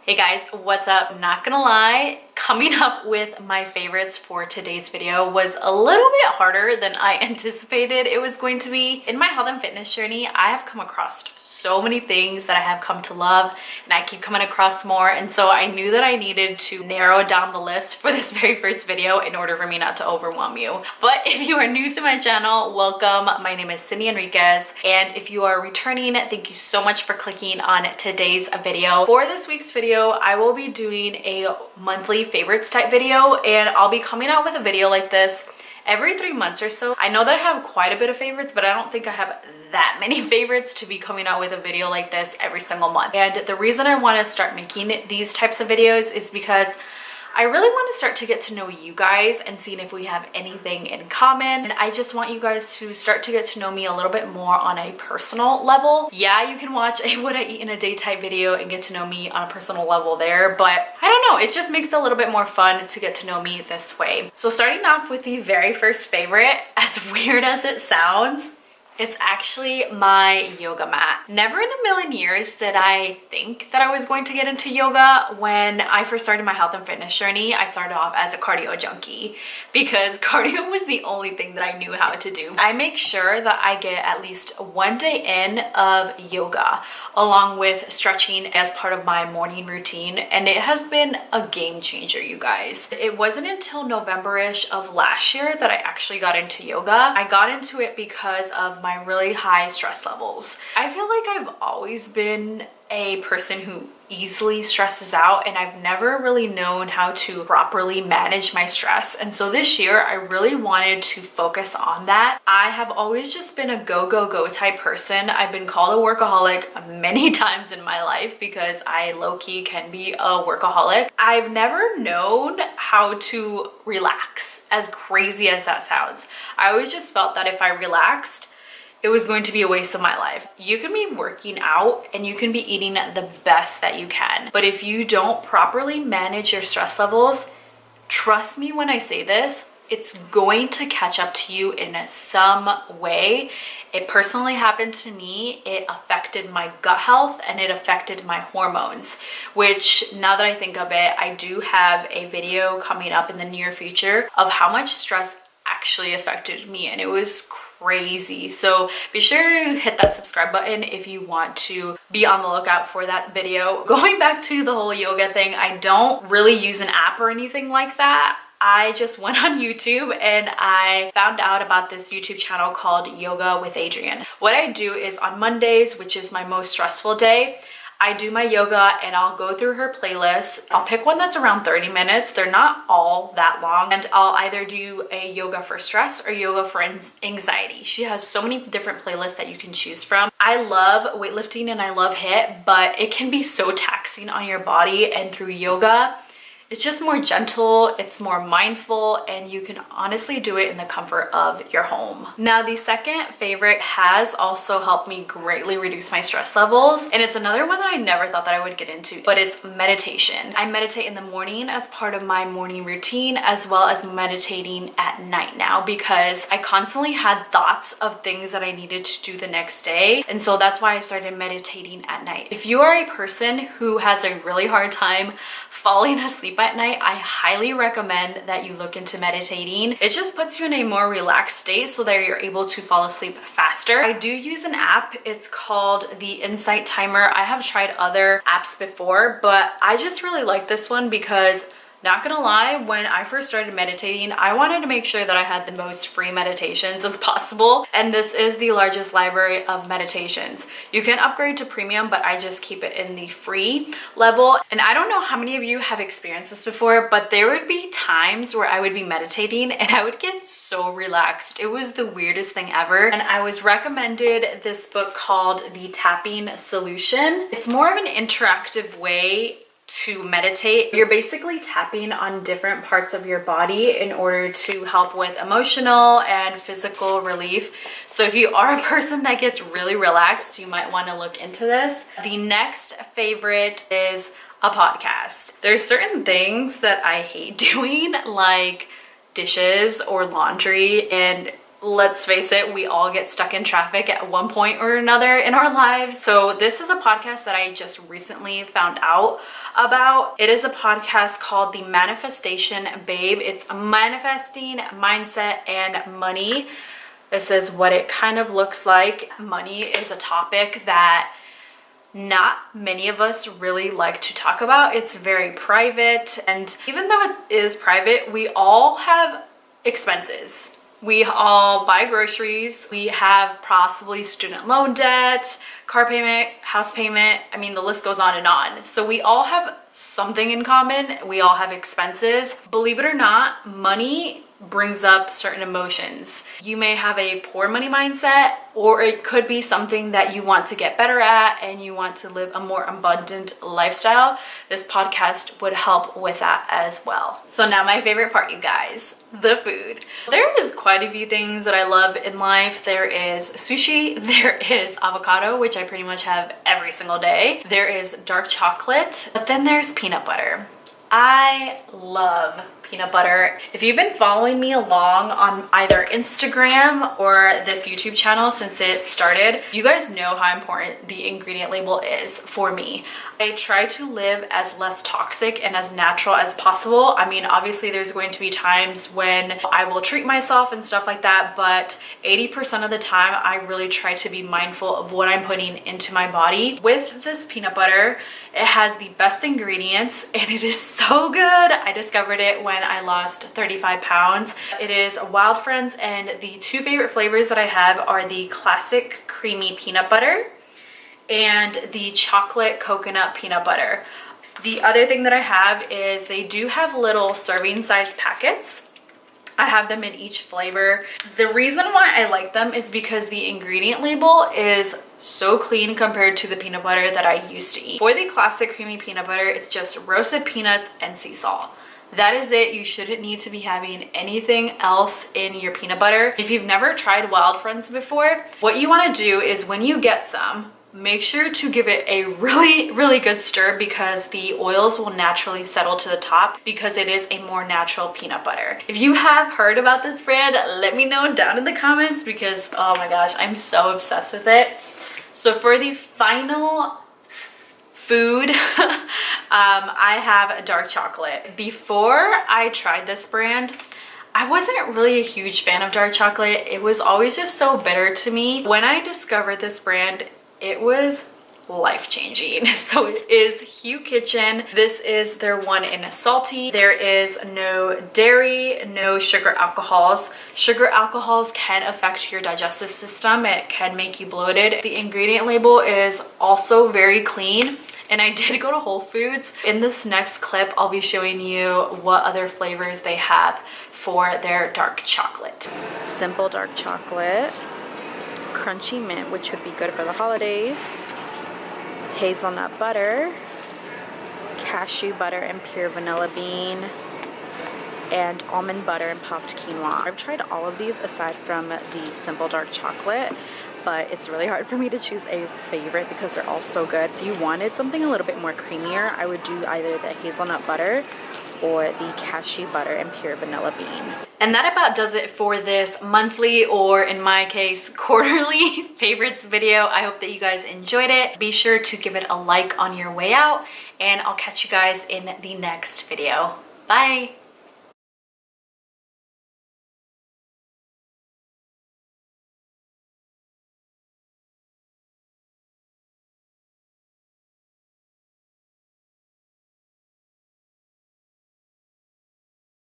Hey guys, what's up? Not gonna lie, coming up with my favorites for today's video was a little bit harder than I anticipated it was going to be. In my health and fitness journey, I have come across so many things that I have come to love, and I keep coming across more, and so I knew that I needed to narrow down the list for this very first video in order for me not to overwhelm you. But if you are new to my channel, welcome. My name is Enriquez, and if you are returning, thank you so much for clicking on today's video. For this week's video, I will be doing a monthly favorites type video, and I'll be coming out with a video like this every 3 months or so. I know that I have quite a bit of favorites, but I don't think I have that many favorites to be coming out with a video like this every single month. And the reason I want to start making these types of videos is because I really want to start to get to know you guys and seeing if we have anything in common. And I just want you guys to start to get to know me a little bit more on a personal level. Yeah, you can watch a what I eat in a day type video and get to know me on a personal level there, but I don't know, it just makes it a little bit more fun to get to know me this way. So starting off with the very first favorite, as weird as it sounds, it's actually my yoga mat. Never in a million years did I think that I was going to get into yoga. When I first started my health and fitness journey, I started off as a cardio junkie because cardio was the only thing that I knew how to do. I make sure that I get at least one day in of yoga along with stretching as part of my morning routine, and it has been a game changer, you guys. It wasn't until November-ish of last year that I actually got into yoga. I got into it because of my really high stress levels. I feel like I've always been a person who easily stresses out, and I've never really known how to properly manage my stress. And so this year I really wanted to focus on that. I have always just been a go, go, go type person. I've been called a workaholic many times in my life because I low-key can be a workaholic. I've never known how to relax, as crazy as that sounds. I always just felt that if I relaxed, it was going to be a waste of my life. You can be working out and you can be eating the best that you can, but if you don't properly manage your stress levels, trust me when I say this, it's going to catch up to you in some way. It personally happened to me. It affected my gut health and it affected my hormones, which now that I think of it, I do have a video coming up in the near future of how much stress actually affected me, and it was crazy. So be sure to hit that subscribe button if you want to be on the lookout for that video. Going back to the whole yoga thing, I don't really use an app or anything like that. I just went on YouTube and I found out about this YouTube channel called Yoga with Adriene. What I do is on Mondays, which is my most stressful day, I do my yoga and I'll go through her playlist. I'll pick one that's around 30 minutes. They're not all that long. And I'll either do a yoga for stress or yoga for anxiety. She has so many different playlists that you can choose from. I love weightlifting and I love HIIT, but it can be so taxing on your body, and through yoga, it's just more gentle, it's more mindful, and you can honestly do it in the comfort of your home. Now, the second favorite has also helped me greatly reduce my stress levels, and it's another one that I never thought that I would get into, but it's meditation. I meditate in the morning as part of my morning routine, as well as meditating at night now, because I constantly had thoughts of things that I needed to do the next day, and so that's why I started meditating at night. If you are a person who has a really hard time falling asleep at night, I highly recommend that you look into meditating. It just puts you in a more relaxed state so that you're able to fall asleep faster. I do use an app. It's called the Insight Timer. I have tried other apps before, but I just really like this one because, not gonna lie, when I first started meditating, I wanted to make sure that I had the most free meditations as possible. And this is the largest library of meditations. You can upgrade to premium, but I just keep it in the free level. And I don't know how many of you have experienced this before, but there would be times where I would be meditating and I would get so relaxed. It was the weirdest thing ever. And I was recommended this book called The Tapping Solution. It's more of an interactive way to meditate. You're basically tapping on different parts of your body in order to help with emotional and physical relief. So if you are a person that gets really relaxed, you might want to look into this. The next favorite is a podcast. There's certain things that I hate doing, like dishes or laundry, and let's face it, we all get stuck in traffic at one point or another in our lives. So this is a podcast that I just recently found out about. It is a podcast called The Manifestation Babe. It's manifesting, mindset, and money. This is what it kind of looks like. Money is a topic that not many of us really like to talk about. It's very private, and even though it is private, we all have expenses. We all buy groceries. We have possibly student loan debt, car payment, house payment. I mean, the list goes on and on. So we all have something in common. We all have expenses. Believe it or not, money brings up certain emotions. You may have a poor money mindset, or it could be something that you want to get better at and you want to live a more abundant lifestyle. This podcast would help with that as well. So now my favorite part, you guys, the food. There is quite a few things that I love in life. There is sushi, there is avocado, which I pretty much have every single day. There is dark chocolate, but then there's peanut butter. I love peanut butter. If you've been following me along on either Instagram or this YouTube channel since it started, you guys know how important the ingredient label is for me. I try to live as less toxic and as natural as possible. I mean, obviously there's going to be times when I will treat myself and stuff like that, but 80% of the time I really try to be mindful of what I'm putting into my body. With this peanut butter, it has the best ingredients and it is so good. I discovered it when I lost 35 pounds. It is Wild Friends, and the two favorite flavors that I have are the classic creamy peanut butter and the chocolate coconut peanut butter. The other thing that I have is they do have little serving size packets. I have them in each flavor. The reason why I like them is because the ingredient label is so clean compared to the peanut butter that I used to eat. For the classic creamy peanut butter, it's just roasted peanuts and sea salt. That is it. You shouldn't need to be having anything else in your peanut butter. If you've never tried Wild Friends before, what you want to do is when you get some, make sure to give it a really good stir, because the oils will naturally settle to the top because it is a more natural peanut butter. If you have heard about this brand, let me know down in the comments, because oh my gosh, I'm so obsessed with it. So for the final food, I have dark chocolate. Before I tried this brand, I wasn't really a huge fan of dark chocolate. It was always just so bitter to me. When I discovered this brand, it was life-changing. So it is Hue Kitchen. This is their one in salty. There is no dairy, no sugar alcohols. Sugar alcohols can affect your digestive system. It can make you bloated. The ingredient label is also very clean. And I did go to Whole Foods. In this next clip, I'll be showing you what other flavors they have for their dark chocolate. Simple dark chocolate, crunchy mint, which would be good for the holidays, hazelnut butter, cashew butter and pure vanilla bean, and almond butter and puffed quinoa. I've tried all of these aside from the simple dark chocolate, but it's really hard for me to choose a favorite because they're all so good. If you wanted something a little bit more creamier, I would do either the hazelnut butter or the cashew butter and pure vanilla bean. And that about does it for this monthly, or in my case, quarterly favorites video. I hope that you guys enjoyed it. Be sure to give it a like on your way out, and I'll catch you guys in the next video. Bye!